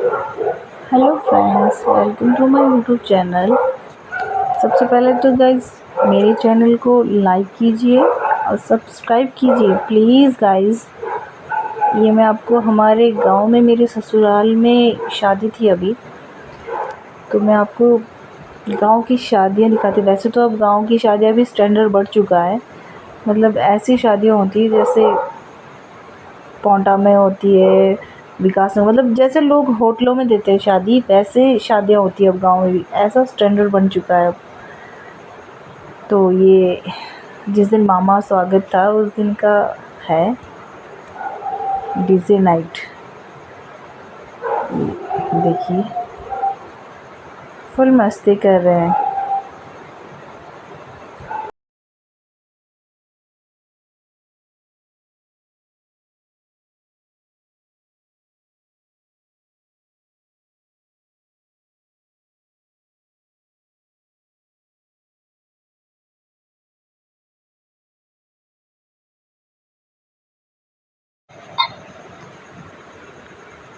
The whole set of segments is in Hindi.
Hello friends, welcome to my YouTube channel. सबसे पहले तो गाइस मेरे चैनल को लाइक कीजिए और सब्सक्राइब कीजिए प्लीज़ गाइस। ये मैं आपको हमारे गांव में मेरे ससुराल में शादी थी अभी, तो मैं आपको गांव की शादियां दिखाती। वैसे तो अब गांव की शादियां भी स्टैंडर्ड बढ़ चुका है, मतलब ऐसी शादियां होती है जैसे पौंटा में होती है, विकास में, मतलब जैसे लोग होटलों में देते हैं शादी, वैसे शादियाँ होती है अब गाँव में भी। ऐसा स्टैंडर्ड बन चुका है अब। तो ये जिस दिन मामा स्वागत था उस दिन का है डीजे नाइट। देखिए फुल मस्ती कर रहे हैं।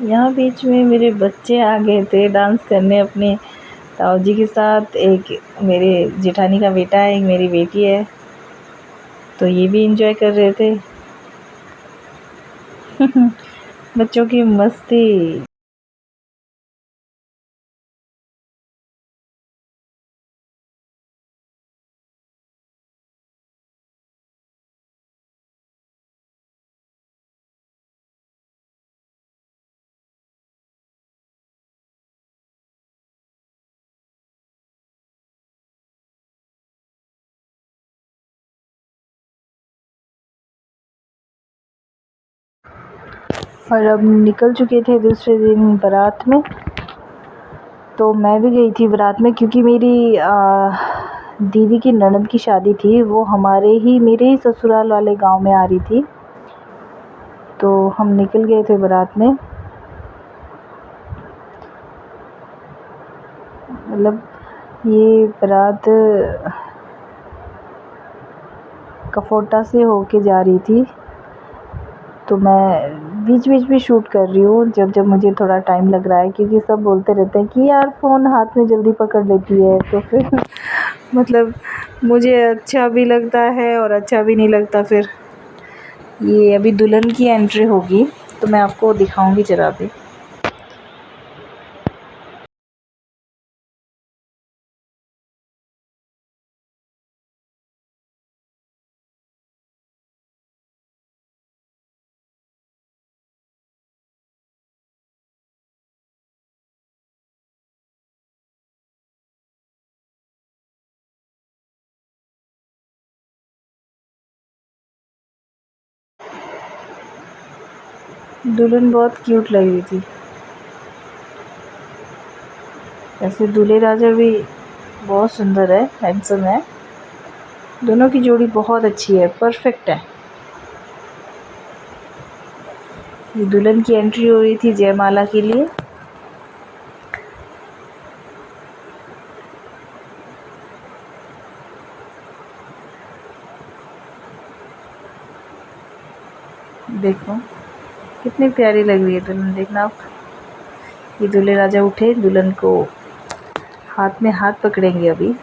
यहाँ बीच में मेरे बच्चे आ गए थे डांस करने अपने ताऊ जी के साथ। एक मेरे जेठानी का बेटा है, एक मेरी बेटी है, तो ये भी एंजॉय कर रहे थे। बच्चों की मस्ती। और अब निकल चुके थे दूसरे दिन बारात में, तो मैं भी गई थी बारात में क्योंकि मेरी दीदी की ननद की शादी थी। वो मेरे ही ससुराल वाले गांव में आ रही थी, तो हम निकल गए थे बारात में। मतलब ये बारात कफोटा से होके जा रही थी, तो मैं बीच बीच में शूट कर रही हूँ जब जब मुझे थोड़ा टाइम लग रहा है, क्योंकि सब बोलते रहते हैं कि यार फ़ोन हाथ में जल्दी पकड़ लेती है, तो फिर मतलब मुझे अच्छा भी लगता है और अच्छा भी नहीं लगता। फिर ये अभी दुल्हन की एंट्री होगी तो मैं आपको दिखाऊंगी ज़रा भी। दुल्हन बहुत क्यूट लग रही थी। ऐसे दूल्हे राजा भी बहुत सुंदर है, हैंडसम है। दोनों की जोड़ी बहुत अच्छी है, परफेक्ट है। ये दुल्हन की एंट्री हो रही थी जयमाला के लिए। देखो कितनी प्यारी लग रही है दुल्हन, देखना आप। ये दूल्हे राजा उठे, दुल्हन को हाथ में हाथ पकड़ेंगे अभी।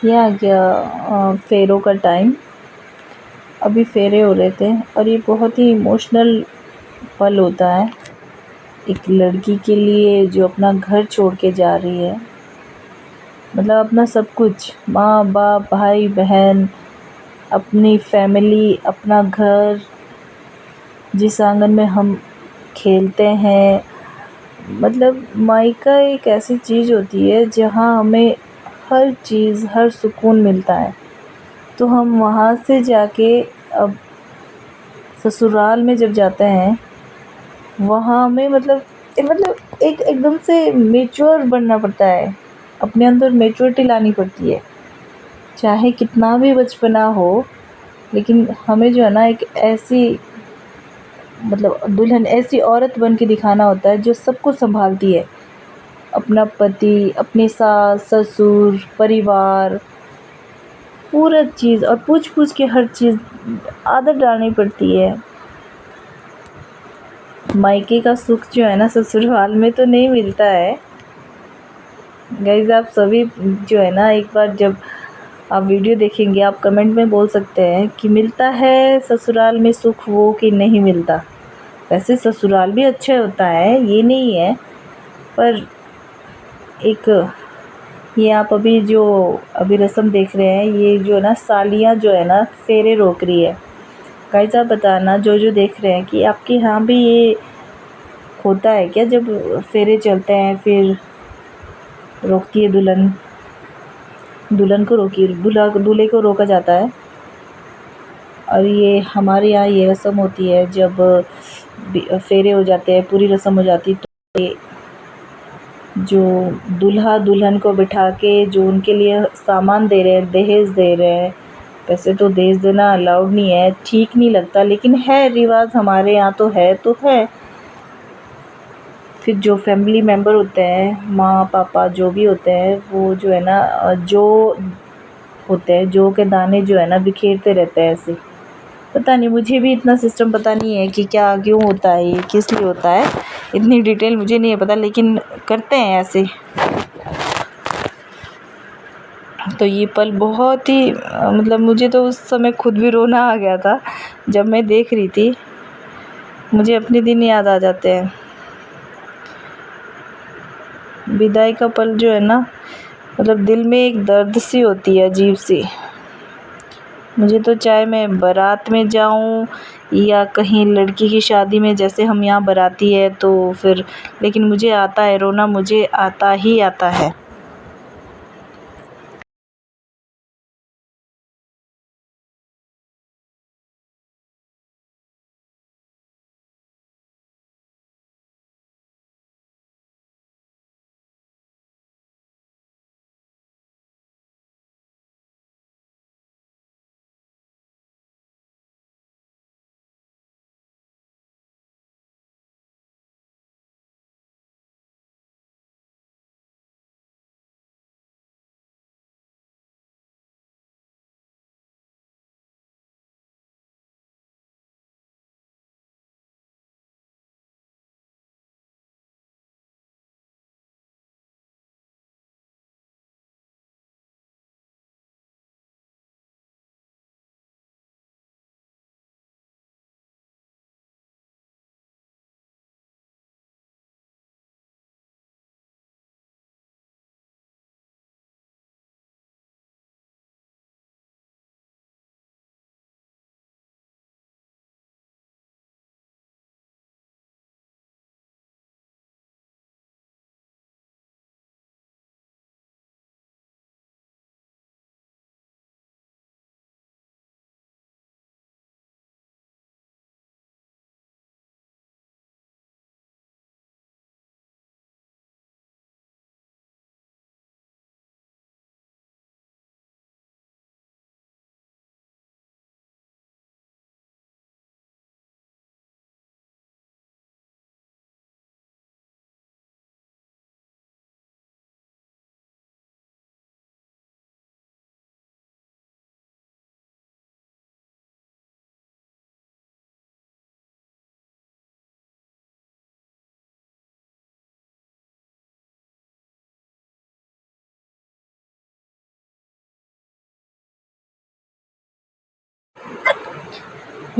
ये आ गया फेरों का टाइम। अभी फेरे हो रहे थे और ये बहुत ही इमोशनल पल होता है एक लड़की के लिए जो अपना घर छोड़ के जा रही है। मतलब अपना सब कुछ, माँ बाप भाई बहन, अपनी फैमिली, अपना घर, जिस आंगन में हम खेलते हैं। मतलब मायका एक ऐसी चीज़ होती है जहाँ हमें हर चीज़, हर सुकून मिलता है। तो हम वहाँ से जाके अब ससुराल में जब जाते हैं, वहाँ हमें मतलब एक एकदम से मैच्योर बनना पड़ता है, अपने अंदर मैच्योरिटी लानी पड़ती है। चाहे कितना भी बचपना हो, लेकिन हमें जो है ना एक ऐसी मतलब दुल्हन, ऐसी औरत बन के दिखाना होता है जो सब कुछ संभालती है। अपना पति, अपनी सास ससुर, परिवार, पूरा चीज़, और पूछ पूछ के हर चीज़ आदत डालनी पड़ती है। मायके का सुख जो है ना ससुराल में तो नहीं मिलता है। गाइस आप सभी जो है ना, एक बार जब आप वीडियो देखेंगे, आप कमेंट में बोल सकते हैं कि मिलता है ससुराल में सुख वो कि नहीं मिलता। वैसे ससुराल भी अच्छा होता है, ये नहीं है, पर एक ये आप अभी रस्म देख रहे हैं, ये जो है ना सालियाँ जो है ना फेरे रोक रही है। गाइस आप बताना जो देख रहे हैं कि आपके यहाँ भी ये होता है क्या? जब फेरे चलते हैं फिर रोकती है दुल्हन, दुल्हन को रोकी दूल्हे को रोका जाता है। और ये हमारे यहाँ ये रस्म होती है, जब फेरे हो जाते हैं, पूरी रस्म हो जाती है, तो ये जो दूल्हा दुल्हन को बिठा के जो उनके लिए सामान दे रहे हैं, दहेज दे रहे हैं। वैसे तो दहेज देना अलाउड नहीं है, ठीक नहीं लगता, लेकिन है रिवाज हमारे यहाँ, तो है तो है। फिर जो फैमिली मेम्बर होते हैं, माँ पापा जो भी होते हैं, वो जो है ना जो होते हैं, जो के दाने जो है ना बिखेरते रहते हैं ऐसे। पता नहीं, मुझे भी इतना सिस्टम पता नहीं है कि क्या क्यों होता है, ये किस लिए होता है, इतनी डिटेल मुझे नहीं है पता, लेकिन करते हैं ऐसे। तो ये पल बहुत ही मतलब मुझे तो उस समय खुद भी रोना आ गया था जब मैं देख रही थी। मुझे अपने दिन याद आ जाते हैं। विदाई का पल जो है ना, मतलब दिल में एक दर्द सी होती है, अजीब सी। मुझे तो चाहे मैं बारात में जाऊं या कहीं लड़की की शादी में, जैसे हम यहाँ बाराती है तो फिर, लेकिन मुझे आता है रोना, मुझे आता ही आता है।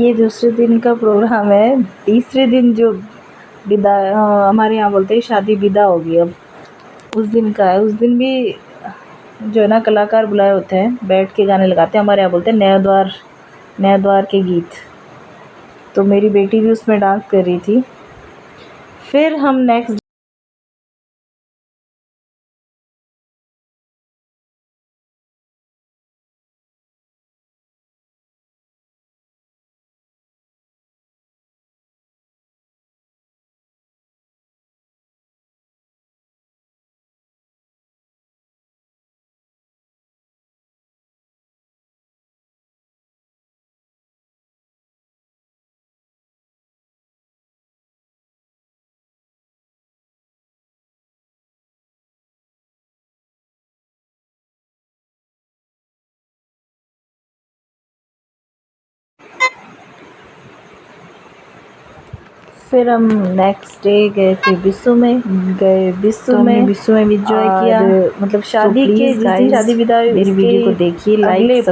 ये दूसरे दिन का प्रोग्राम है। तीसरे दिन जो विदा, हमारे यहाँ बोलते हैं शादी विदा होगी अब, उस दिन का है। उस दिन भी जो है ना कलाकार बुलाए होते हैं, बैठ के गाने लगाते हैं। हमारे यहाँ बोलते हैं नए द्वार के गीत। तो मेरी बेटी भी उसमें डांस कर रही थी। फिर हम नेक्स्ट फिर हम नेक्स्ट डे गए थे बिस्सू में। तो हमने बिस्सू में भी इंजॉय किया। मतलब शादी के जिस दिन शादी विदा हुई, मेरी वीडियो को देखिए, लाइक